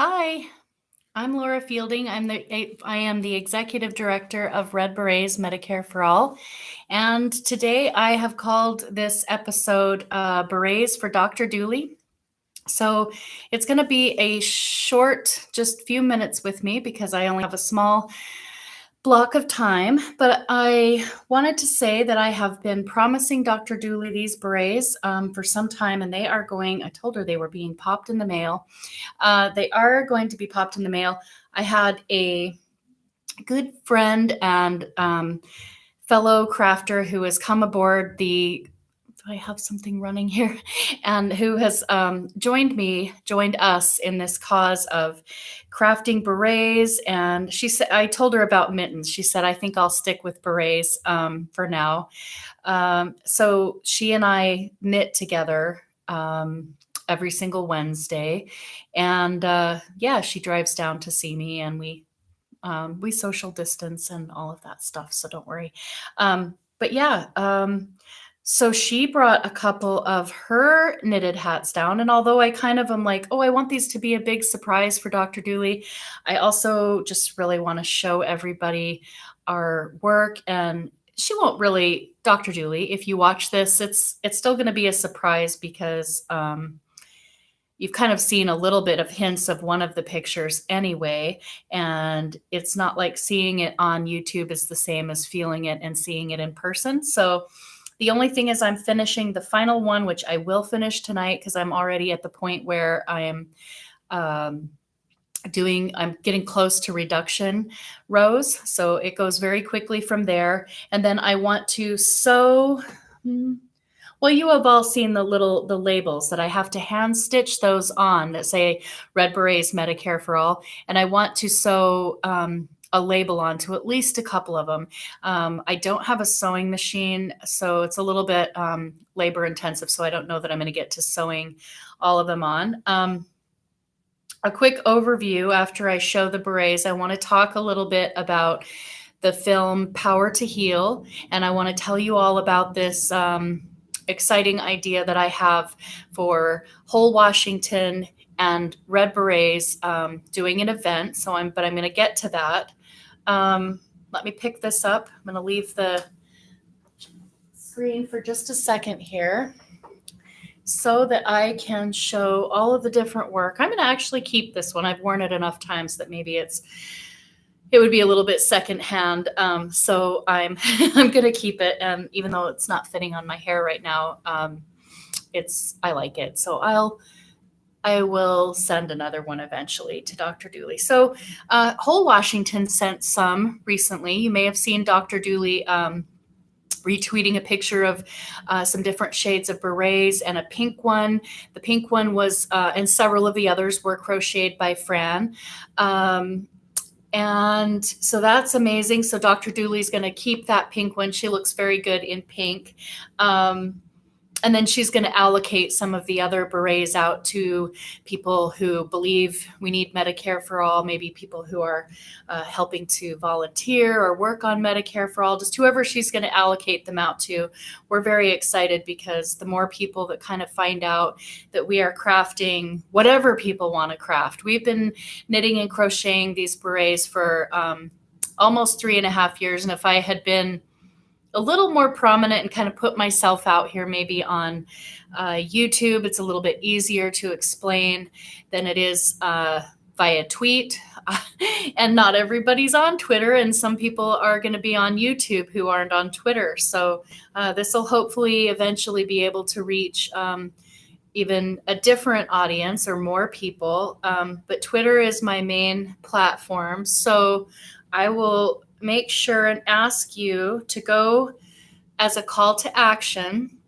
Hi, I'm Laura Fielding. I am the executive director of Red Berets Medicare for All, and today I have called this episode Berets for Dr. Dooley. So it's going to be a short, just few minutes with me because I only have a small block of time, but I wanted to say that I have been promising Dr. Dooley these berets for some time, and I told her they were being popped in the mail. They are going to be popped in the mail. I had a good friend and fellow crafter who has come aboard I have something running here, and who has joined us in this cause of crafting berets. And she said, I told her about mittens. She said, I think I'll stick with berets for now. So she and I knit together every single Wednesday. And yeah, she drives down to see me, and we social distance and all of that stuff. So don't worry. But yeah, so she brought a couple of her knitted hats down. And although I kind of am like, oh, I want these to be a big surprise for Dr. Dooley, I also just really want to show everybody our work. And she won't really, Dr. Dooley, if you watch this, it's still going to be a surprise because you've kind of seen a little bit of hints of one of the pictures anyway. And it's not like seeing it on YouTube is the same as feeling it and seeing it in person. So the only thing is I'm finishing the final one, which I will finish tonight because I'm already at the point where I'm getting close to reduction rows. So it goes very quickly from there. And then I want to sew. Well, you have all seen the labels that I have to hand stitch those on that say Red Berets Medicare for All. And I want to sew a label onto at least a couple of them. I don't have a sewing machine, so it's a little bit labor intensive. So I don't know that I'm going to get to sewing all of them on. A quick overview after I show the berets. I want to talk a little bit about the film Power to Heal. And I want to tell you all about this exciting idea that I have for whole Washington and Red Berets doing an event. But I'm going to get to that. Let me pick this up. I'm going to leave the screen for just a second here so that I can show all of the different work. I'm going to actually keep this one. I've worn it enough times that maybe it would be a little bit secondhand. So I'm I'm going to keep it. And even though it's not fitting on my hair right now, I like it. So I will send another one eventually to Dr. Dooley. So Whole Washington sent some recently. You may have seen Dr. Dooley retweeting a picture of some different shades of berets and a pink one. The pink one was, and several of the others were crocheted by Fran. And so that's amazing. So Dr. Dooley's going to keep that pink one. She looks very good in pink. And then she's going to allocate some of the other berets out to people who believe we need Medicare for all, maybe people who are helping to volunteer or work on Medicare for all, just whoever she's going to allocate them out to. We're very excited because the more people that kind of find out that we are crafting whatever people want to craft. We've been knitting and crocheting these berets for almost 3.5 years. And if I had been a little more prominent and kind of put myself out here maybe on YouTube, it's a little bit easier to explain than it is via tweet. And not everybody's on Twitter, and some people are going to be on YouTube who aren't on Twitter. So this will hopefully eventually be able to reach even a different audience or more people. But Twitter is my main platform. So I will make sure and ask you to go as a call to action.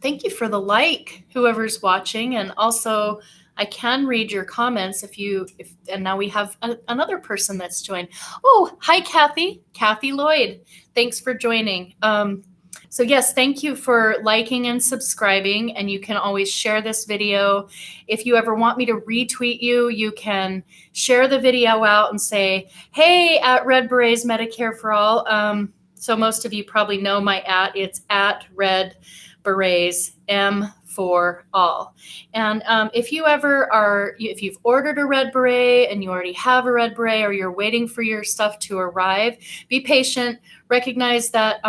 Thank you for the like, whoever's watching. And also I can read your comments and now we have another person that's joined. Oh, hi, Kathy Lloyd. Thanks for joining. So yes, thank you for liking and subscribing, and you can always share this video. If you ever want me to retweet you, you can share the video out and say, hey, at Red Berets Medicare for All. So most of you probably know my it's at Red Berets M for all. And if you've ordered a red beret and you already have a red beret, or you're waiting for your stuff to arrive, be patient. Recognize that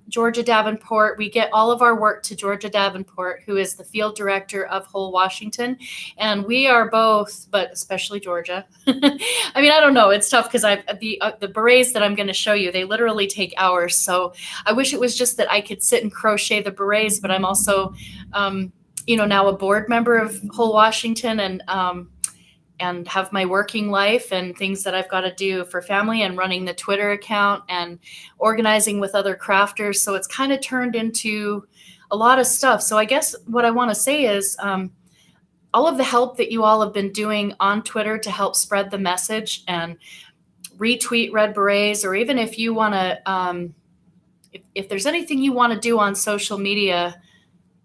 Georgia Davenport, we get all of our work to Georgia Davenport, who is the field director of Whole Washington. And we are both, but especially Georgia. I mean, I don't know. It's tough because the berets that I'm going to show you, they literally take hours. So I wish it was just that I could sit and crochet the berets, but I'm also, now a board member of Whole Washington, and have my working life and things that I've got to do for family, and running the Twitter account and organizing with other crafters. So it's kind of turned into a lot of stuff. So I guess what I want to say is all of the help that you all have been doing on Twitter to help spread the message and retweet Red Berets, or even if you want to, if there's anything you want to do on social media,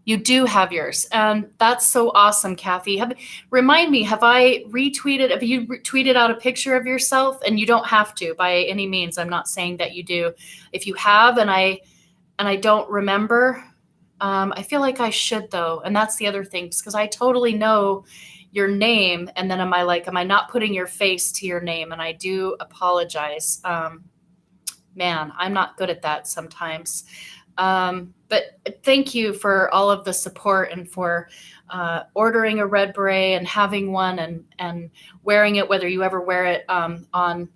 you do have yours. And that's so awesome, Kathy. Remind me, have you tweeted out a picture of yourself? And you don't have to by any means. I'm not saying that you do. If you have, and I don't remember, I feel like I should though. And that's the other thing, because I totally know your name. And then am I not putting your face to your name? And I do apologize. Man, I'm not good at that sometimes. But thank you for all of the support, and for ordering a red beret and having one and wearing it, whether you ever wear it on,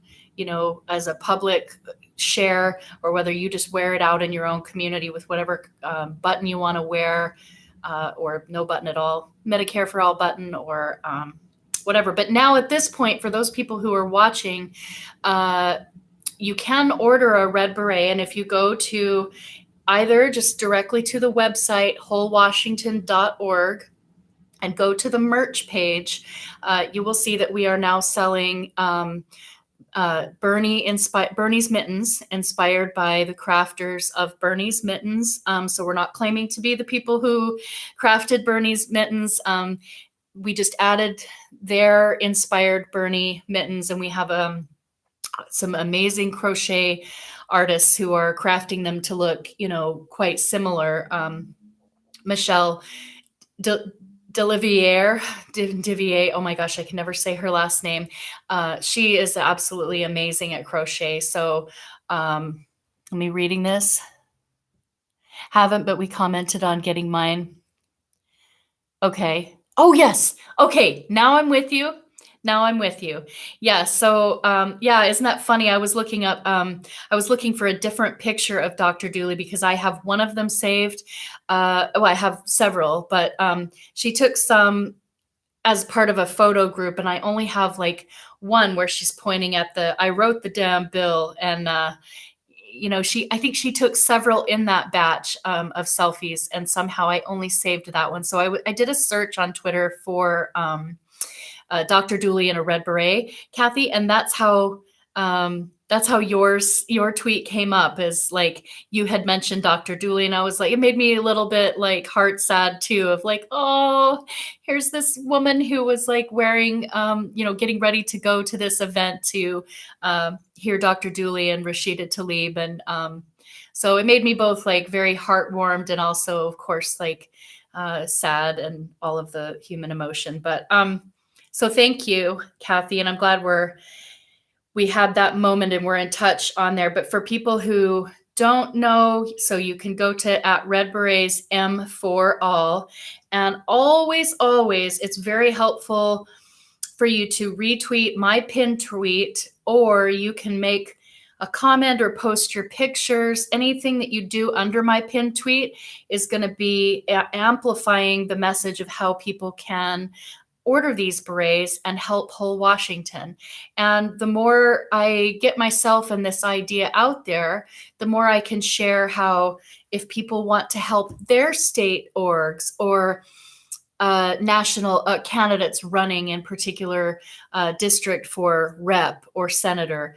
as a public share, or whether you just wear it out in your own community with whatever button you want to wear, or no button at all, Medicare for All button, or whatever. But now at this point, for those people who are watching, you can order a red beret. And if you go to either just directly to the website, wholewashington.org, and go to the merch page, you will see that we are now selling Bernie's mittens, inspired by the crafters of Bernie's mittens. So we're not claiming to be the people who crafted Bernie's mittens. We just added their inspired Bernie mittens, and we have some amazing crochet artists who are crafting them to look, quite similar. Michelle Delivier, oh my gosh, I can never say her last name. She is absolutely amazing at crochet. So let me reading this. Haven't, but we commented on getting mine. Okay. Oh, yes. Okay. Now I'm with you. Yeah. So, isn't that funny? I was looking for a different picture of Dr. Dooley, because I have one of them saved. I have several, but she took some as part of a photo group, and I only have like one where she's pointing at I wrote the damn bill. And, I think she took several in that batch of selfies, and somehow I only saved that one. So I did a search on Twitter for Dr. Dooley in a red beret, Kathy, and that's how your tweet came up, is like you had mentioned Dr. Dooley, and I was like, it made me a little bit like heart sad too, of like, oh, here's this woman who was like wearing, getting ready to go to this event to hear Dr. Dooley and Rashida Tlaib, and so it made me both like very heartwarmed, and also, of course, like sad, and all of the human emotion, but so thank you, Kathy, and I'm glad we had that moment and we're in touch on there. But for people who don't know, so you can go to @redberets M for all, and always, it's very helpful for you to retweet my pinned tweet, or you can make a comment or post your pictures. Anything that you do under my pinned tweet is going to be amplifying the message of how people can order these berets and help Whole Washington. And the more I get myself and this idea out there, the more I can share how, if people want to help their state orgs, or national candidates running in particular district for rep or senator,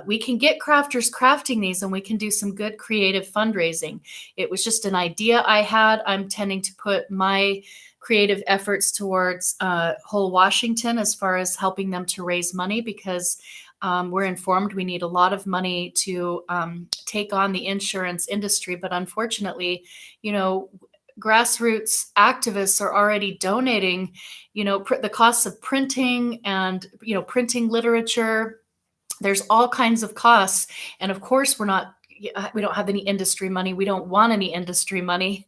we can get crafters crafting these, and we can do some good creative fundraising. It was just an idea I had. I'm tending to put my creative efforts towards Whole Washington as far as helping them to raise money, because we're informed we need a lot of money to take on the insurance industry. But unfortunately, grassroots activists are already donating, the costs of printing and, printing literature. There's all kinds of costs. And of course, we don't have any industry money. We don't want any industry money.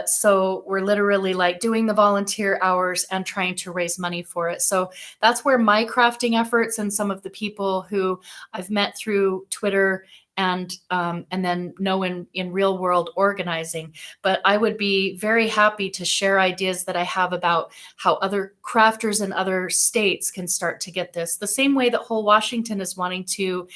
So we're literally like doing the volunteer hours and trying to raise money for it. So that's where my crafting efforts and some of the people who I've met through Twitter and then know in real world organizing. But I would be very happy to share ideas that I have about how other crafters in other states can start to get this. The same way that whole Washington is wanting to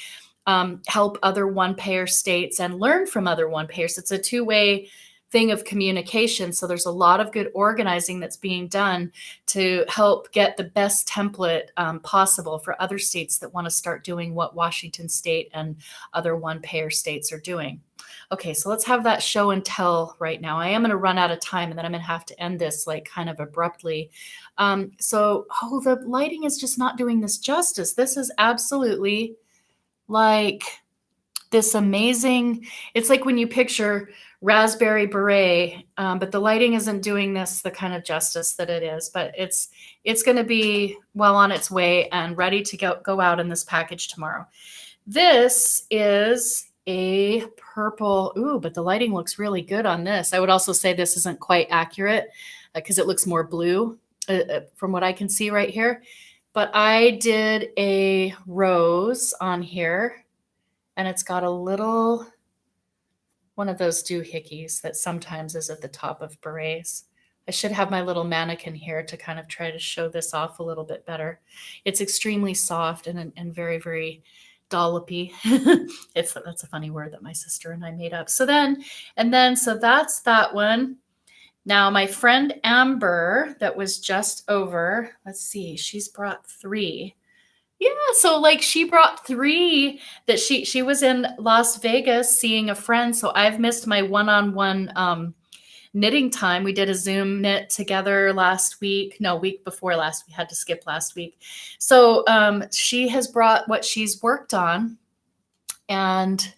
help other one-payer states and learn from other one-payers. It's a two-way thing of communication. So there's a lot of good organizing that's being done to help get the best template possible for other states that want to start doing what Washington State and other one-payer states are doing. Okay, so let's have that show and tell right now. I am going to run out of time, and then I'm going to have to end this like kind of abruptly. The lighting is just not doing this justice. This is absolutely like this amazing, it's like when you picture raspberry beret, but the lighting isn't doing this the kind of justice that it is, but it's going to be well on its way and ready to go out in this package tomorrow. This is a purple, but the lighting looks really good on this. I would also say this isn't quite accurate because it looks more blue from what I can see right here. But I did a rose on here, and it's got a little, one of those doohickeys that sometimes is at the top of berets. I should have my little mannequin here to kind of try to show this off a little bit better. It's extremely soft and very, very dollopy. That's a funny word that my sister and I made up. So that's that one. Now, my friend Amber that was just over, let's see, she's brought 3. Yeah, so like she brought 3 that she was in Las Vegas seeing a friend. So I've missed my one-on-one knitting time. We did a Zoom knit together week before last. We had to skip last week. So she has brought what she's worked on, and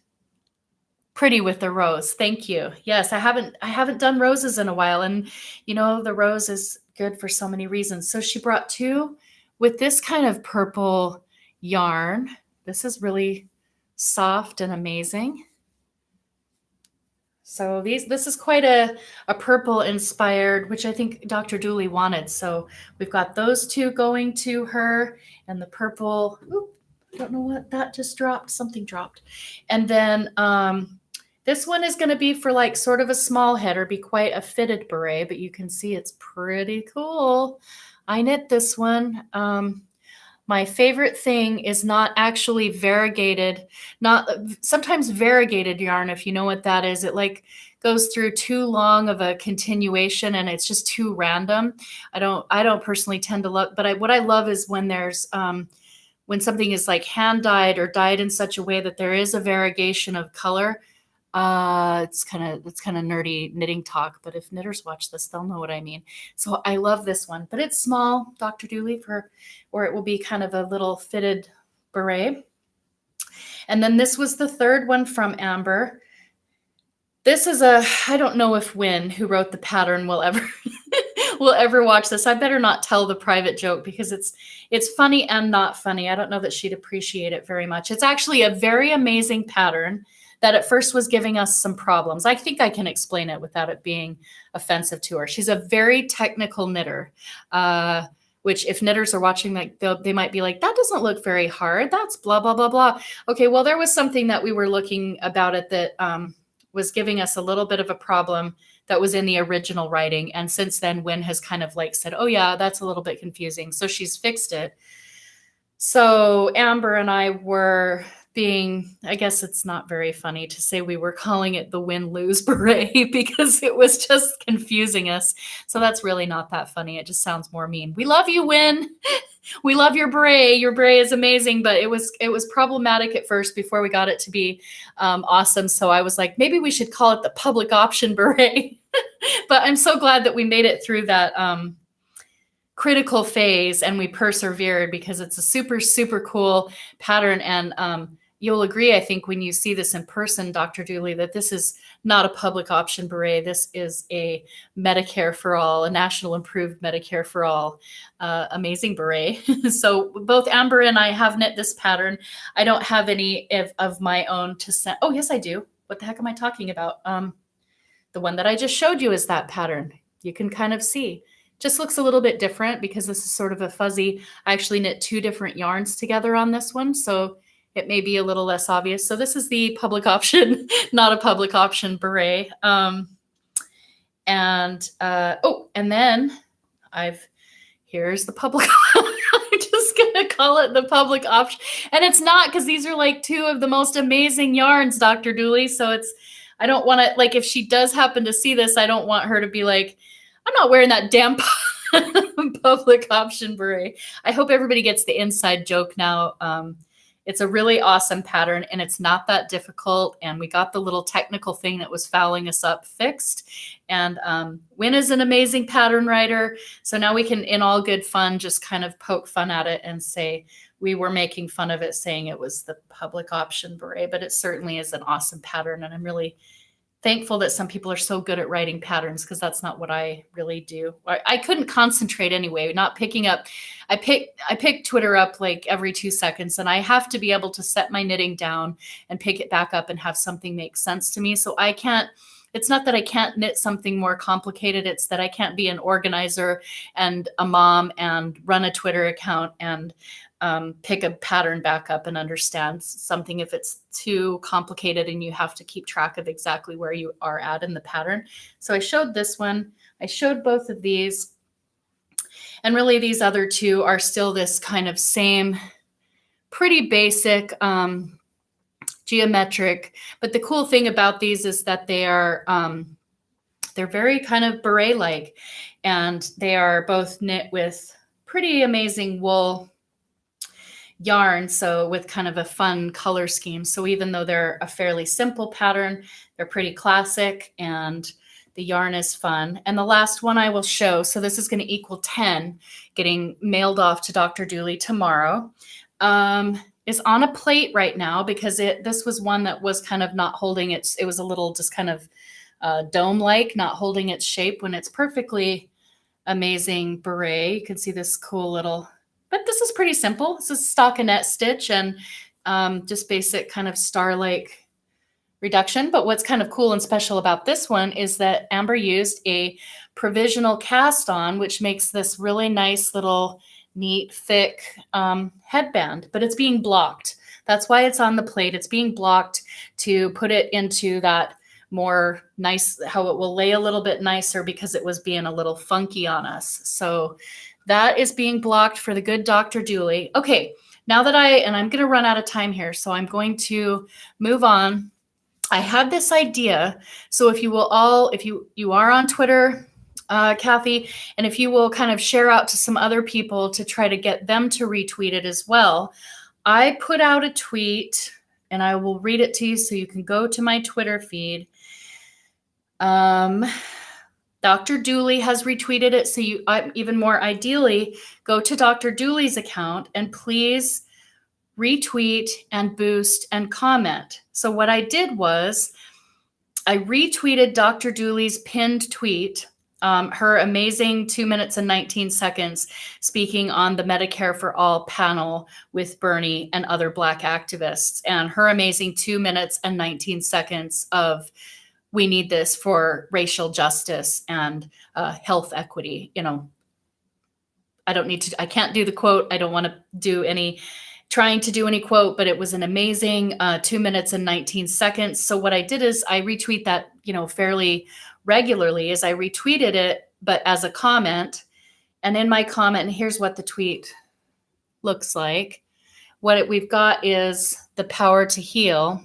pretty with the rose. Thank you. Yes, I haven't done roses in a while, and the rose is good for so many reasons. So she brought 2 with this kind of purple yarn. This is really soft and amazing. So this is quite a purple inspired, which I think Dr. Dooley wanted. So we've got those 2 going to her, and the purple. I don't know what that just dropped. Something dropped. And then this one is going to be for like sort of a small head, or be quite a fitted beret, but you can see it's pretty cool. I knit this one. My favorite thing is not actually variegated, sometimes variegated yarn, if you know what that is. It like goes through too long of a continuation and it's just too random. I don't personally tend to love, but what I love is when there's when something is like hand dyed or dyed in such a way that there is a variegation of color. It's kind of nerdy knitting talk, but if knitters watch this, they'll know what I mean. So I love this one, but it's small, Dr. Dooley, or it will be kind of a little fitted beret. And then this was the 3rd one from Amber. This is I don't know if Wynn, who wrote the pattern, will ever watch this. I better not tell the private joke because it's funny and not funny. I don't know that she'd appreciate it very much. It's actually a very amazing pattern that at first was giving us some problems. I think I can explain it without it being offensive to her. She's a very technical knitter, which if knitters are watching, like they might be like, that doesn't look very hard. That's blah, blah, blah, blah. Okay, well, there was something that we were looking about it that was giving us a little bit of a problem that was in the original writing. And since then, Wynn has kind of like said, oh yeah, that's a little bit confusing. So she's fixed it. So Amber and I were I guess it's not very funny to say we were calling it the win-lose beret because it was just confusing us. So that's really not that funny. It just sounds more mean. We love you, Win. We love your beret. Your beret is amazing, but it was problematic at first before we got it to be awesome. So I was like, maybe we should call it the public option beret. But I'm so glad that we made it through that critical phase and we persevered because it's a super, super cool pattern. And you'll agree, I think, when you see this in person, Dr. Dooley, that this is not a public option beret. This is a Medicare for all, a national improved Medicare for all amazing beret. So both Amber and I have knit this pattern. I don't have any of my own to send. Oh, yes, I do. What the heck am I talking about? The one that I just showed you is that pattern. You can kind of see. Just looks a little bit different because this is sort of a fuzzy. I actually knit 2 different yarns together on this one, so it may be a little less obvious. So this is the public option, not a public option beret. And then here's the public. I'm just gonna call it the public option, and it's not, because these are like 2 of the most amazing yarns, Dr. Dooley. So I don't want to, like, if she does happen to see this, I don't want her to be like, I'm not wearing that damn public option beret. I hope everybody gets the inside joke now. It's a really awesome pattern, and it's not that difficult. And we got the little technical thing that was fouling us up fixed. And Wynn is an amazing pattern writer. So now we can, in all good fun, just kind of poke fun at it and say we were making fun of it, saying it was the public option beret, but it certainly is an awesome pattern. And I'm really thankful that some people are so good at writing patterns, because that's not what I really do. I couldn't concentrate anyway, not picking up. I pick Twitter up like every 2 seconds, and I have to be able to set my knitting down and pick it back up and have something make sense to me. So I can't, it's not that I can't knit something more complicated. It's that I can't be an organizer and a mom and run a Twitter account and pick a pattern back up and understand something if it's too complicated and you have to keep track of exactly where you are at in the pattern. So I showed this one. I showed both of these. And really these other 2 are still this kind of same pretty basic geometric. But the cool thing about these is that they are they're very kind of beret-like, and they are both knit with pretty amazing wool yarn, so with kind of a fun color scheme. So even though they're a fairly simple pattern, they're pretty classic, and the yarn is fun. And the last one I will show, so this is going to equal 10, getting mailed off to Dr. Dooley tomorrow, is on a plate right now, because this was one that was kind of not holding it was a little just kind of dome-like, not holding its shape, when it's perfectly amazing beret. You can see this cool little, but this is pretty simple. This is stockinette stitch and just basic kind of star-like reduction. But what's kind of cool and special about this one is that Amber used a provisional cast on, which makes this really nice little neat, thick headband, but it's being blocked. That's why it's on the plate. It's being blocked to put it into that more nice, how it will lay a little bit nicer, because it was being a little funky on us. So that is being blocked for the good Dr. Dooley. Okay, now that I'm going to run out of time here, so I'm going to move on. I had this idea. So if you are on Twitter, Kathy, and if you will kind of share out to some other people to try to get them to retweet it as well. I put out a tweet, and I will read it to you so you can go to my Twitter feed. Dr. Dooley has retweeted it, so you even more ideally go to Dr. Dooley's account and please retweet and boost and comment. So what I did was I retweeted Dr. Dooley's pinned tweet, her amazing 2 minutes and 19 seconds speaking on the Medicare for All panel with Bernie and other Black activists, and her amazing 2 minutes and 19 seconds of we need this for racial justice and health equity. You know, I can't do the quote. I don't want to do trying to do any quote, but it was an amazing 2 minutes and 19 seconds. So what I did is I retweet that, fairly regularly, is I retweeted it, but as a comment. And in my comment, and here's what the tweet looks like. We've got is the power to heal.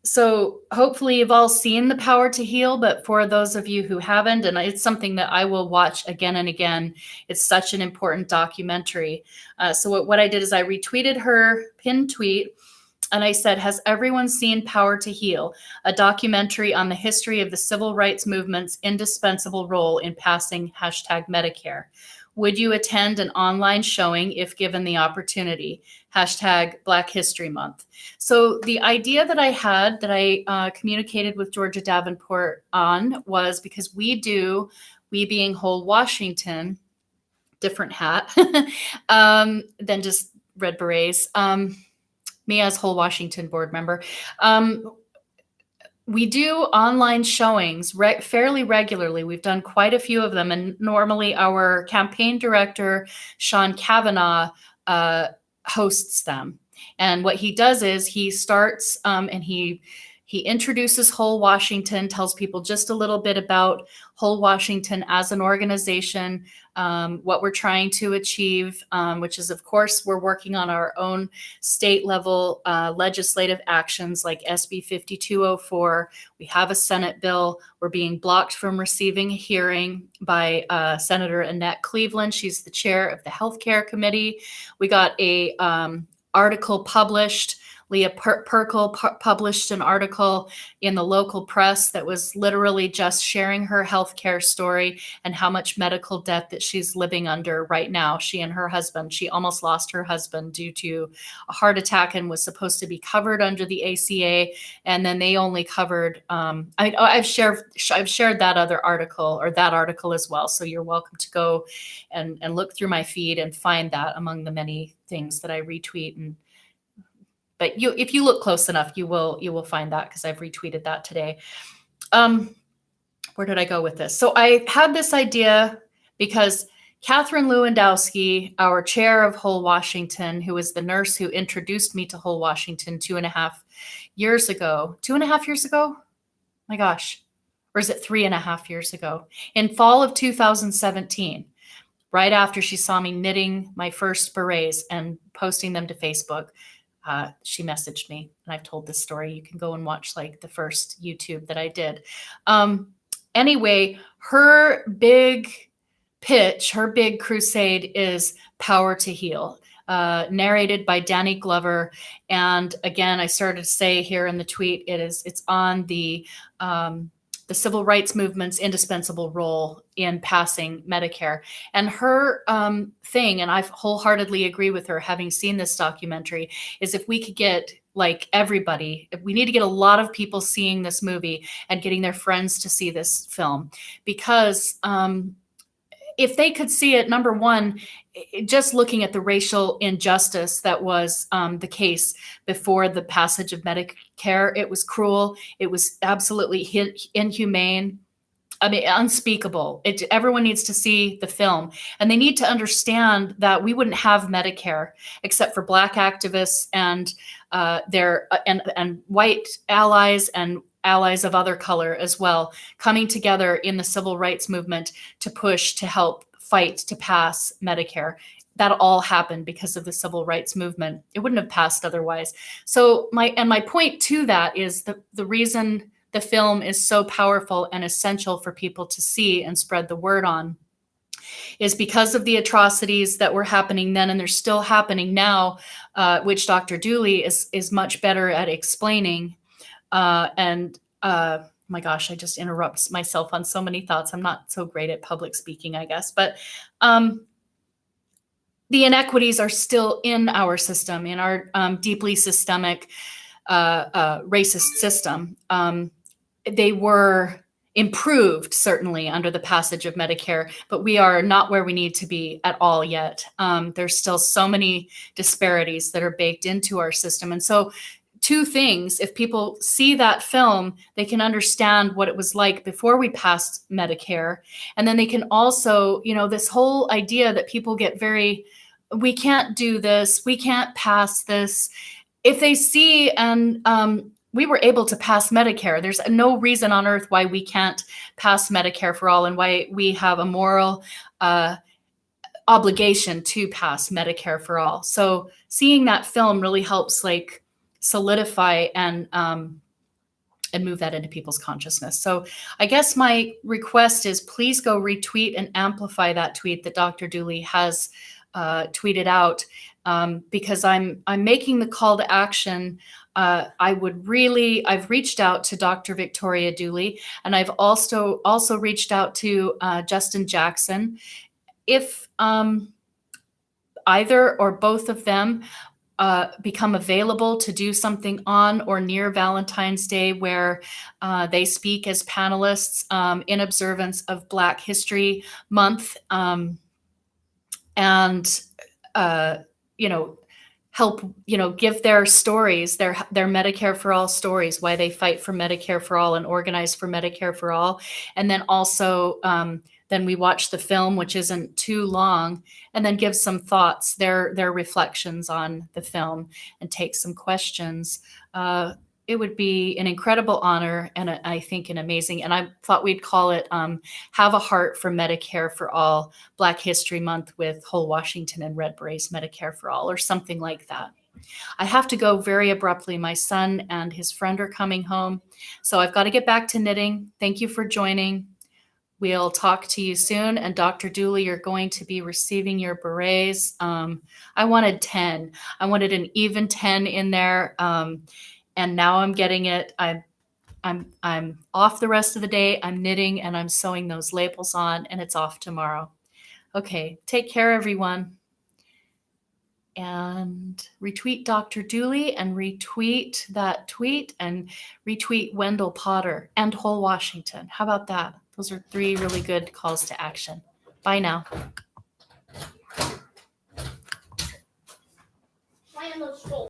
So hopefully you've all seen The Power to Heal, but for those of you who haven't, and it's something that I will watch again and again, it's such an important documentary. So what I did is I retweeted her pinned tweet, And I said, has everyone seen Power to Heal, a documentary on the history of the civil rights movement's indispensable role in passing #Medicare? Would you attend an online showing if given the opportunity? #Black History Month. So the idea that I had, that I communicated with Georgia Davenport on, was because we being Whole Washington, different hat than just Red Berets. Me as Whole Washington board member. We do online showings fairly regularly. We've done quite a few of them. And normally our campaign director, Sean Kavanaugh, hosts them. And what he does is he starts and he introduces Whole Washington, tells people just a little bit about Whole Washington as an organization, what we're trying to achieve, which is, of course, we're working on our own state level legislative actions like SB 5204. We have a Senate bill. We're being blocked from receiving a hearing by Senator Annette Cleveland. She's the chair of the Healthcare Committee. We got a article published. Leah Perkle published an article in the local press that was literally just sharing her healthcare story and how much medical debt that she's living under right now. She and her husband, she almost lost her husband due to a heart attack and was supposed to be covered under the ACA. And then they only covered, I've shared that other article, or that article as well. So you're welcome to go and look through my feed and find that among the many things that I retweet. But if you look close enough, you will find that, because I've retweeted that today. Where did I go with this? So I had this idea because Catherine Lewandowski, our chair of Whole Washington, who was the nurse who introduced me to Whole Washington 2.5 years ago. 2.5 years ago? My gosh. Or is it 3.5 years ago? In fall of 2017, right after she saw me knitting my first berets and posting them to Facebook, she messaged me, and I've told this story. You can go and watch like the first YouTube that I did. Anyway, her big pitch, her big crusade is Power to Heal, narrated by Danny Glover. And again, I started to say here in the tweet, it's on the civil rights movement's indispensable role in passing Medicare. And her thing, and I wholeheartedly agree with her, having seen this documentary, is if we could get like everybody, we need to get a lot of people seeing this movie and getting their friends to see this film. Because if they could see it, number one, just looking at the racial injustice that was the case before the passage of Medicare, it was cruel. It was absolutely inhumane. I mean, unspeakable. Everyone needs to see the film, and they need to understand that we wouldn't have Medicare except for Black activists and their and white allies and allies of other color as well, coming together in the civil rights movement to push, to help fight to pass Medicare. That all happened because of the civil rights movement. It wouldn't have passed otherwise. So my point to that is the reason the film is so powerful and essential for people to see and spread the word on is because of the atrocities that were happening then, and they're still happening now, which Dr. Dooley is much better at explaining. My gosh, I just interrupt myself on so many thoughts. I'm not so great at public speaking, I guess. But the inequities are still in our system, in our deeply systemic racist system. They were improved, certainly, under the passage of Medicare, but we are not where we need to be at all yet. There's still so many disparities that are baked into our system. And so two things, if people see that film, they can understand what it was like before we passed Medicare. And then they can also, this whole idea that people get we can't do this, we can't pass this. If they see and we were able to pass Medicare, there's no reason on earth why we can't pass Medicare for all, and why we have a moral obligation to pass Medicare for all. So seeing that film really helps solidify and move that into people's consciousness. So I guess my request is, please go retweet and amplify that tweet that Dr. Dooley has tweeted out. because I'm making the call to action. I've reached out to Dr. Victoria Dooley, and I've also reached out to Justin Jackson. If either or both of them become available to do something on or near Valentine's Day where they speak as panelists in observance of Black History Month, and help give their stories, their Medicare for All stories, why they fight for Medicare for All and organize for Medicare for All, and then also then we watch the film, which isn't too long, and then give some thoughts, their reflections on the film, and take some questions. It would be an incredible honor, and I think an amazing, and I thought we'd call it Have a Heart for Medicare for All, Black History Month with Whole Washington and Red Berets Medicare for All, or something like that. I have to go very abruptly. My son and his friend are coming home, so I've got to get back to knitting. Thank you for joining. We'll talk to you soon. And Dr. Dooley, you're going to be receiving your berets. I wanted 10. I wanted an even 10 in there. And now I'm getting it. I'm off the rest of the day. I'm knitting and I'm sewing those labels on, and it's off tomorrow. Okay, take care, everyone. And retweet Dr. Dooley, and retweet that tweet, and retweet Wendell Potter and Whole Washington. How about that? Those are 3 really good calls to action. Bye now.